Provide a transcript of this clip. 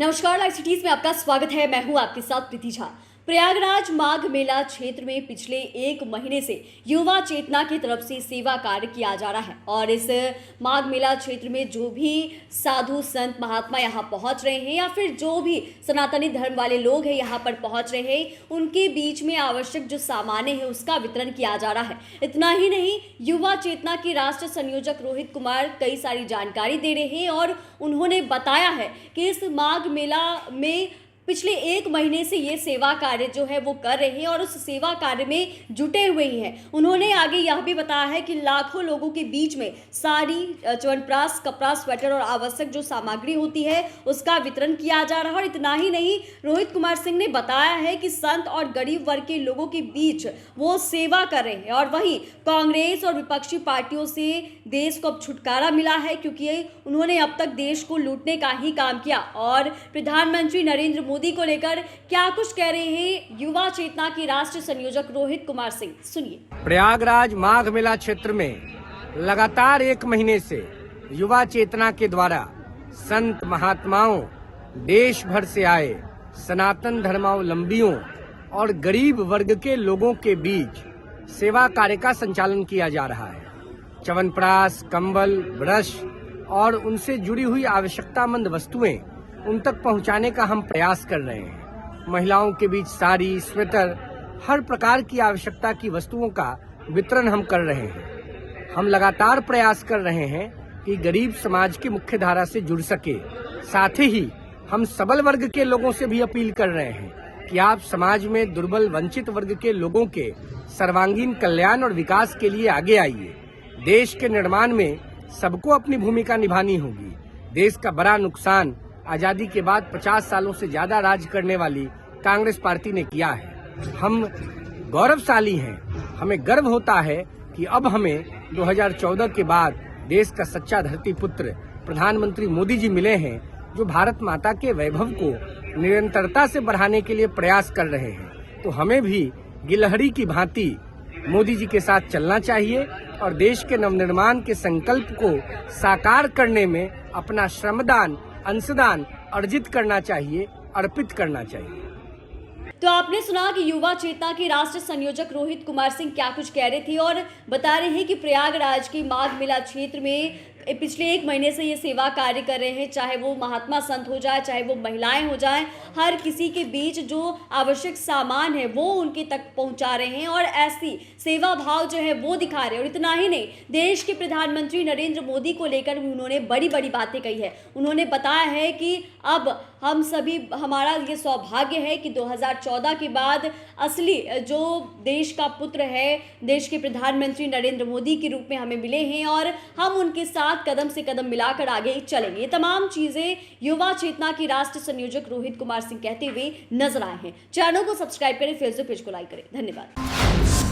नमस्कार, live cities में आपका स्वागत है। मैं हूं आपके साथ प्रीति झा। प्रयागराज माघ मेला क्षेत्र में पिछले एक महीने से युवा चेतना की तरफ से सेवा कार्य किया जा रहा है और इस माघ मेला क्षेत्र में जो भी साधु संत महात्मा यहां पहुंच रहे हैं या फिर जो भी सनातनी धर्म वाले लोग हैं यहां पर पहुंच रहे हैं, उनके बीच में आवश्यक जो सामान है उसका वितरण किया जा रहा है। इतना ही नहीं, युवा चेतना के राष्ट्रीय संयोजक रोहित कुमार कई सारी जानकारी दे रहे हैं और उन्होंने बताया है कि इस माघ मेला में पिछले एक महीने से ये सेवा कार्य जो है वो कर रहे हैं और उस सेवा कार्य में जुटे हुए ही हैं। उन्होंने आगे यह भी बताया है कि लाखों लोगों के बीच में साड़ी, च्यवनप्राश, कपड़ा, स्वेटर और आवश्यक जो सामग्री होती है उसका वितरण किया जा रहा है। और इतना ही नहीं, रोहित कुमार सिंह ने बताया है कि संत और गरीब वर्ग के लोगों के बीच वो सेवा कर रहे हैं। और वहीं कांग्रेस और विपक्षी पार्टियों से देश को अब छुटकारा मिला है, क्योंकि उन्होंने अब तक देश को लूटने का ही काम किया। और प्रधानमंत्री नरेंद्र मोदी को लेकर क्या कुछ कह रहे हैं युवा चेतना के राष्ट्रीय संयोजक रोहित कुमार सिंह, सुनिए। प्रयागराज माघ मेला क्षेत्र में लगातार एक महीने से युवा चेतना के द्वारा संत महात्माओं, देश भर से आए सनातन धर्मावलंबियों और गरीब वर्ग के लोगों के बीच सेवा कार्य का संचालन किया जा रहा है। च्यवनप्राश, कंबल, ब्रश और उनसे जुड़ी हुई आवश्यकतामंद वस्तुएं उन तक पहुंचाने का हम प्रयास कर रहे हैं। महिलाओं के बीच साड़ी, स्वेटर, हर प्रकार की आवश्यकता की वस्तुओं का वितरण हम कर रहे हैं। हम लगातार प्रयास कर रहे हैं कि गरीब समाज की मुख्य धारा से जुड़ सके। साथ ही हम सबल वर्ग के लोगों से भी अपील कर रहे हैं कि आप समाज में दुर्बल, वंचित वर्ग के लोगों के सर्वांगीण कल्याण और विकास के लिए आगे आइए। देश के निर्माण में सबको अपनी भूमिका निभानी होगी। देश का बड़ा नुकसान आजादी के बाद 50 सालों से ज्यादा राज करने वाली कांग्रेस पार्टी ने किया है। हम गौरवशाली हैं, हमें गर्व होता है कि अब हमें 2014 के बाद देश का सच्चा धरती पुत्र प्रधानमंत्री मोदी जी मिले हैं, जो भारत माता के वैभव को निरंतरता से बढ़ाने के लिए प्रयास कर रहे हैं। तो हमें भी गिलहरी की भांति मोदी जी के साथ चलना चाहिए और देश के नवनिर्माण के संकल्प को साकार करने में अपना श्रमदान, अंशदान अर्जित करना चाहिए, अर्पित करना चाहिए। तो आपने सुना कि युवा चेतना के राष्ट्रीय संयोजक रोहित कुमार सिंह क्या कुछ कह रहे थे और बता रहे हैं कि प्रयागराज की माघ मेला क्षेत्र में पिछले एक महीने से ये सेवा कार्य कर रहे हैं। चाहे वो महात्मा संत हो जाए, चाहे वो महिलाएं हो जाएं, हर किसी के बीच जो आवश्यक सामान है वो उनके तक पहुंचा रहे हैं और ऐसी सेवा भाव जो है वो दिखा रहे हैं। और इतना ही नहीं, देश के प्रधानमंत्री नरेंद्र मोदी को लेकर भी उन्होंने बड़ी बड़ी बातें कही है। उन्होंने बताया है कि अब हम सभी, हमारा ये सौभाग्य है कि 2014 के बाद असली जो देश का पुत्र है, देश के प्रधानमंत्री नरेंद्र मोदी के रूप में हमें मिले हैं और हम उनके साथ कदम से कदम मिलाकर आगे चलेंगे। ये तमाम चीजें युवा चेतना के राष्ट्रीय संयोजक रोहित कुमार सिंह कहते हुए नजर आए हैं। चैनल को सब्सक्राइब करें, फेसबुक पेज को लाइक करें। धन्यवाद।